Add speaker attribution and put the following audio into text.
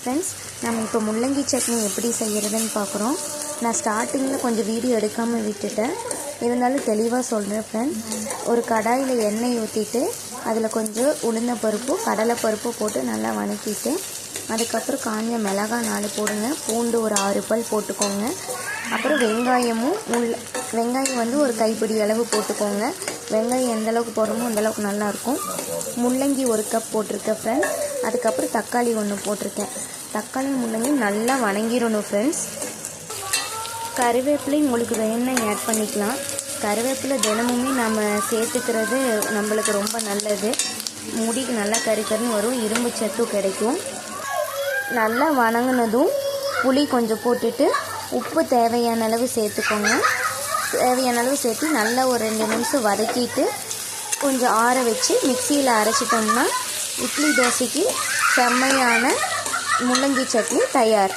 Speaker 1: Friends, நம்ம இப்போ முள்ளங்கி சட்னி எப்படி செய்கிறதுன்னு பார்க்குறோம். நான் ஸ்டார்டிங்கில் கொஞ்சம் வீடியோ எடுக்காமல் விட்டுட்டேன், இருந்தாலும் தெளிவாக சொல்கிறேன் ஃப்ரெண்ட்ஸ். ஒரு கடாயில் எண்ணெய் ஊற்றிட்டு அதில் கொஞ்சம் உளுந்தப்பருப்பு கடலைப்பருப்பு போட்டு நல்லா வணக்கிட்டு, அதுக்கப்புறம் காஞ்ச மிளகாய் 4 போடுங்க, பூண்டு ஒரு 6 பல் போட்டுக்கோங்க. அப்புறம் வெங்காயம் வந்து ஒரு கைப்பிடி அளவு போட்டுக்கோங்க. வெங்காயம் எந்த அளவுக்கு போடுறோமோ அந்தளவுக்கு நல்லாயிருக்கும். முள்ளங்கி 1 கப் போட்டிருக்கேன் ஃப்ரெண்ட்ஸ். அதுக்கப்புறம் தக்காளி 1 போட்டிருக்கேன். தக்காளி முள்ளங்கி நல்லா வணங்கிடணும் ஃப்ரெண்ட்ஸ். கருவேப்பிலை உங்களுக்கு வேணும்னா ஆட் பண்ணிக்கலாம். கருவேப்பிலை தினமுமே நம்ம சேர்த்துக்கிறது நம்மளுக்கு ரொம்ப நல்லது. முடிக்கு நல்லா கறிக்கறின்னு வரும், இரும்பு சத்தும் கிடைக்கும். நல்லா வணங்கினதும் புளி கொஞ்சம் போட்டுட்டு உப்பு தேவையான அளவு சேர்த்துக்கோங்க. தேவையான அளவு சேர்த்து நல்லா ஒரு 2 நிமிஷம் வதக்கிட்டு கொஞ்சம் ஆற வச்சு மிக்சியில் அரைச்சிட்டோம்னா இட்லி தோசைக்கு செம்மையான முள்ளங்கி சட்னி தயார்.